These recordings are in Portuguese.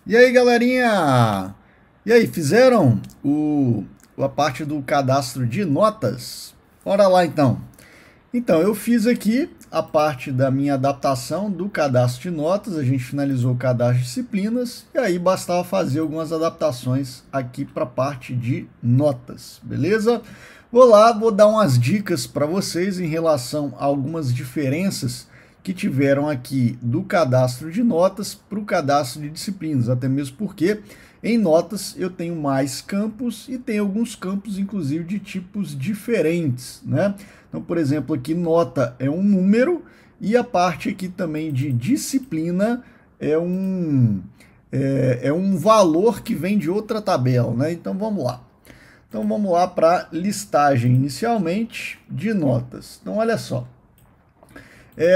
E aí, galerinha? E aí, fizeram a parte do cadastro de notas? Bora lá então. Então, eu fiz aqui a parte da minha adaptação do cadastro de notas, a gente finalizou o cadastro de disciplinas e aí bastava fazer algumas adaptações aqui para a parte de notas, beleza? Vou lá, vou dar umas dicas para vocês em relação a algumas diferenças que tiveram aqui do cadastro de notas para o cadastro de disciplinas, até mesmo porque em notas eu tenho mais campos e tem alguns campos, inclusive, de tipos diferentes, né? Então, por exemplo, aqui nota é um número e a parte aqui também de disciplina é um valor que vem de outra tabela, né? Então vamos lá. Então vamos lá para listagem inicialmente de notas. Então olha só.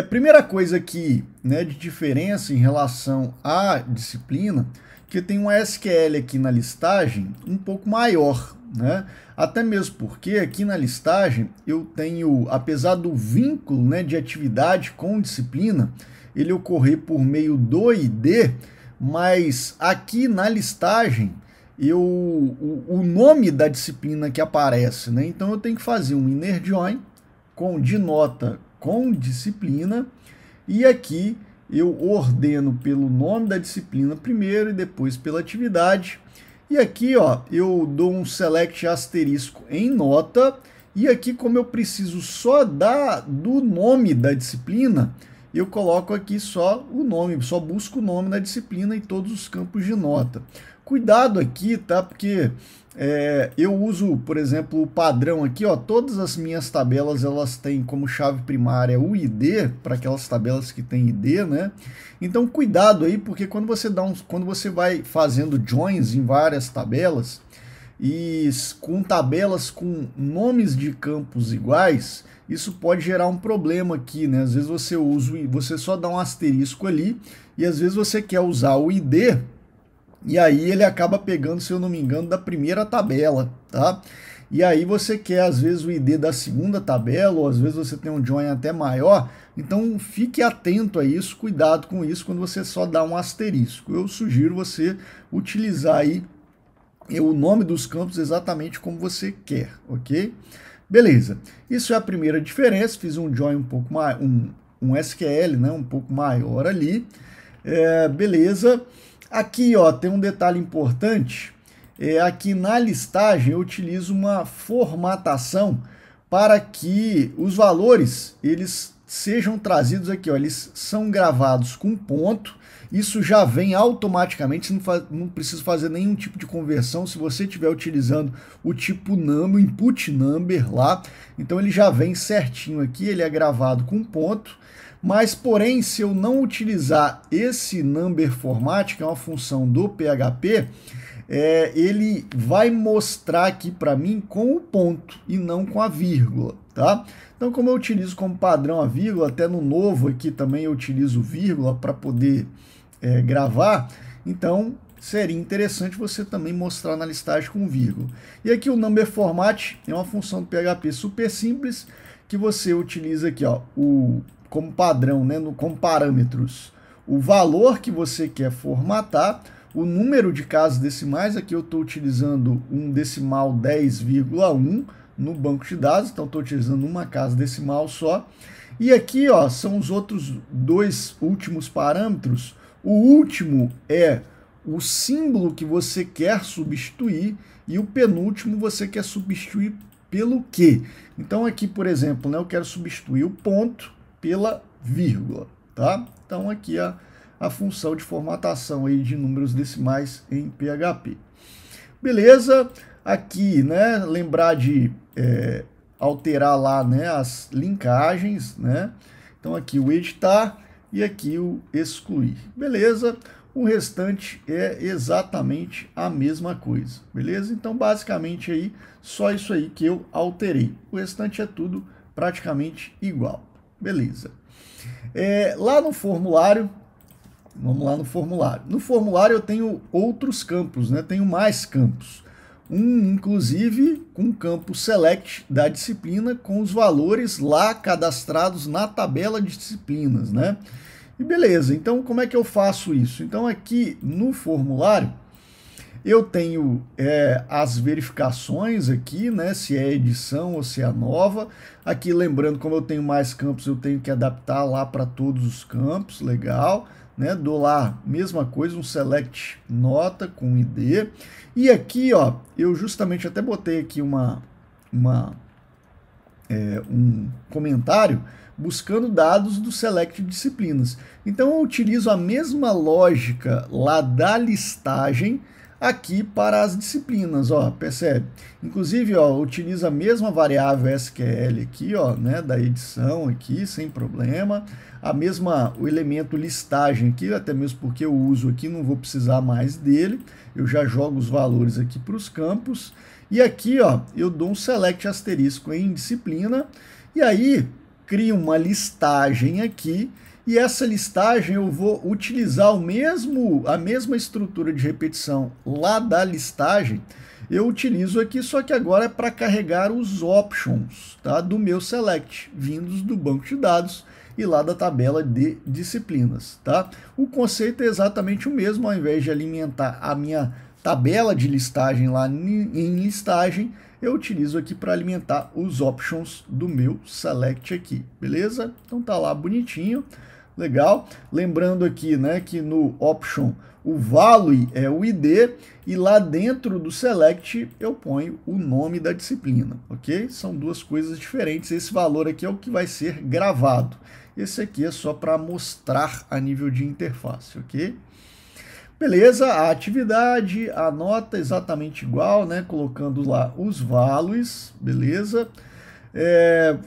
Primeira coisa aqui, né, de diferença em relação à disciplina, que tem uma SQL aqui na listagem um pouco maior, né? Até mesmo porque aqui na listagem eu tenho, apesar do vínculo, né, de atividade com disciplina, ele ocorrer por meio do ID, mas aqui na listagem o nome da disciplina que aparece, né? Então eu tenho que fazer um inner join de nota com disciplina, e aqui eu ordeno pelo nome da disciplina primeiro e depois pela atividade. E aqui, ó, eu dou um select asterisco em nota, e aqui, como eu preciso só do nome da disciplina, eu coloco aqui só o nome, só busco o nome da disciplina em todos os campos de nota. Cuidado aqui, tá? Porque eu uso, por exemplo, o padrão aqui, ó, todas as minhas tabelas elas têm como chave primária o ID, para aquelas tabelas que tem ID, né? Então cuidado aí, porque quando você vai fazendo joins em várias tabelas e com tabelas com nomes de campos iguais, isso pode gerar um problema aqui, né? Às vezes você só dá um asterisco ali e às vezes você quer usar o ID. E aí ele acaba pegando, se eu não me engano, da primeira tabela, tá? E aí você quer, às vezes, o ID da segunda tabela, ou às vezes você tem um join até maior. Então fique atento a isso, cuidado com isso quando você só dá um asterisco. Eu sugiro você utilizar aí o nome dos campos exatamente como você quer, ok? Beleza. Isso é a primeira diferença. Fiz um join um pouco mais, um SQL, né, um pouco maior ali. Beleza. Aqui, ó, tem um detalhe importante. Aqui na listagem eu utilizo uma formatação para que os valores eles sejam trazidos aqui, ó, eles são gravados com ponto. Isso já vem automaticamente, não precisa fazer nenhum tipo de conversão se você estiver utilizando o tipo number, o input number lá. Então ele já vem certinho aqui, ele é gravado com ponto. Mas, porém, se eu não utilizar esse number format, que é uma função do PHP, ele vai mostrar aqui para mim com o ponto e não com a vírgula, tá? Então, como eu utilizo como padrão a vírgula, até no novo aqui também eu utilizo vírgula para poder gravar, então seria interessante você também mostrar na listagem com vírgula. E aqui o number format é uma função do PHP super simples que você utiliza aqui, ó, como padrão, né, como parâmetros, o valor que você quer formatar, o número de casas decimais, aqui eu estou utilizando um decimal 10,1 no banco de dados, então estou utilizando uma casa decimal só, e aqui, ó, são os outros dois últimos parâmetros. O último é o símbolo que você quer substituir e o penúltimo você quer substituir pelo quê? Então aqui, por exemplo, né, eu quero substituir o ponto pela vírgula, tá? Então aqui a função de formatação aí de números decimais em PHP. Beleza? Aqui, né, lembrar de alterar lá, né, as linkagens, né? Então aqui o editar e aqui o excluir. Beleza? O restante é exatamente a mesma coisa, beleza? Então basicamente aí só isso aí que eu alterei. O restante é tudo praticamente igual. Beleza. Lá no formulário, vamos lá no formulário. No formulário eu tenho outros campos, né? Tenho mais campos. Inclusive, com o campo select da disciplina com os valores lá cadastrados na tabela de disciplinas, né? E beleza, então como é que eu faço isso? Então aqui no formulário, eu tenho as verificações aqui, né, se é edição ou se é nova. Aqui, lembrando, como eu tenho mais campos, eu tenho que adaptar lá para todos os campos, legal. Né, dou lá, mesma coisa, um select nota com ID. E aqui, ó, eu justamente até botei aqui um comentário buscando dados do select disciplinas. Então, eu utilizo a mesma lógica lá da listagem aqui para as disciplinas, ó, percebe? Inclusive, ó, utiliza a mesma variável SQL aqui, ó, né, da edição aqui, sem problema. O elemento listagem aqui, até mesmo porque eu uso aqui, não vou precisar mais dele. Eu já jogo os valores aqui para os campos. E aqui, ó, eu dou um select asterisco em disciplina. E aí, crio uma listagem aqui. E essa listagem eu vou utilizar a mesma estrutura de repetição lá da listagem. Eu utilizo aqui, só que agora é para carregar os options, tá, do meu select, vindos do banco de dados e lá da tabela de disciplinas. Tá? O conceito é exatamente o mesmo, ao invés de alimentar a minha tabela de listagem lá em listagem, eu utilizo aqui para alimentar os options do meu select aqui, beleza? Então tá lá bonitinho. Legal, lembrando aqui, né, que no option o value é o ID e lá dentro do select eu ponho o nome da disciplina, ok? São duas coisas diferentes. Esse valor aqui é o que vai ser gravado. Esse aqui é só para mostrar a nível de interface, ok? Beleza, a atividade, a nota exatamente igual, né, colocando lá os values, beleza?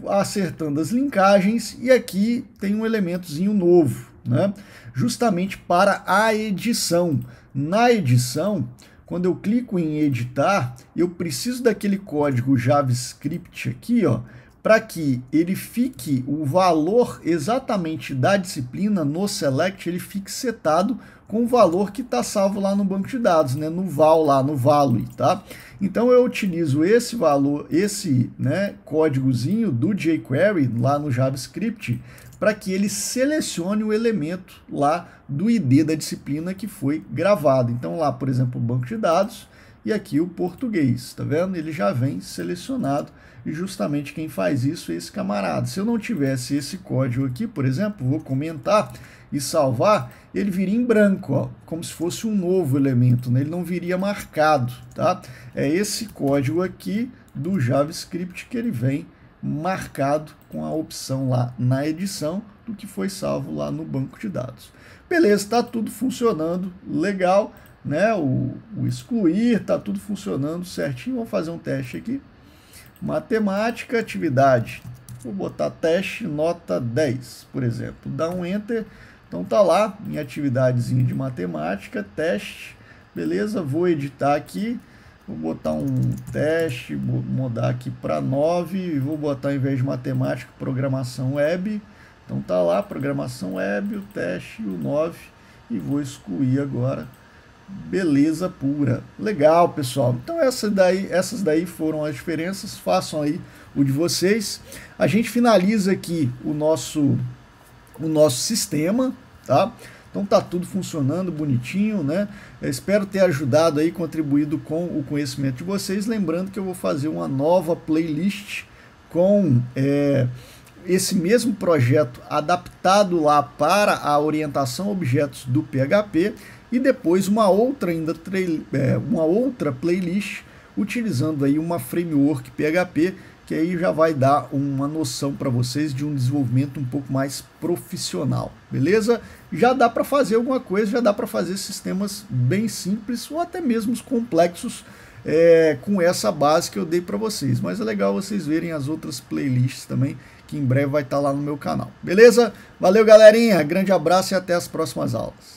Acertando as linkagens, e aqui tem um elementozinho novo, né? Justamente para a edição. Na edição, quando eu clico em editar, eu preciso daquele código JavaScript aqui, ó, para que ele fique o valor exatamente da disciplina no select, ele fique setado com o valor que está salvo lá no banco de dados, né, no val lá, no value, tá? Então eu utilizo esse valor, né, códigozinho do jQuery lá no JavaScript para que ele selecione o elemento lá do ID da disciplina que foi gravado. Então lá, por exemplo, o banco de dados e aqui o português, tá vendo? Ele já vem selecionado e justamente quem faz isso é esse camarada. Se eu não tivesse esse código aqui, por exemplo, vou comentar e salvar, ele viria em branco, ó, como se fosse um novo elemento, né? Ele não viria marcado, tá? É esse código aqui do JavaScript que ele vem marcado com a opção lá na edição do que foi salvo lá no banco de dados. Beleza, está tudo funcionando legal, né? O excluir, está tudo funcionando certinho. Vamos fazer um teste aqui. Matemática, atividade. Vou botar teste nota 10, por exemplo. Dá um enter. Então tá lá, minha atividadezinha de matemática, teste, beleza? Vou editar aqui, vou botar um teste, vou mudar aqui para 9, e vou botar, em vez de matemática, programação web. Então tá lá, programação web, o teste, o 9, e vou excluir agora. Beleza pura. Legal, pessoal. Então essas daí foram as diferenças, façam aí o de vocês. A gente finaliza aqui o nosso sistema, tá? Então tá tudo funcionando bonitinho, né? Eu espero ter ajudado aí, contribuído com o conhecimento de vocês. Lembrando que eu vou fazer uma nova playlist com esse mesmo projeto adaptado lá para a orientação a objetos do PHP e depois uma outra playlist utilizando aí uma framework PHP, que aí já vai dar uma noção para vocês de um desenvolvimento um pouco mais profissional, beleza? Já dá para fazer alguma coisa, já dá para fazer sistemas bem simples ou até mesmo os complexos com essa base que eu dei para vocês, mas é legal vocês verem as outras playlists também, que em breve vai estar lá no meu canal, beleza? Valeu, galerinha, grande abraço e até as próximas aulas.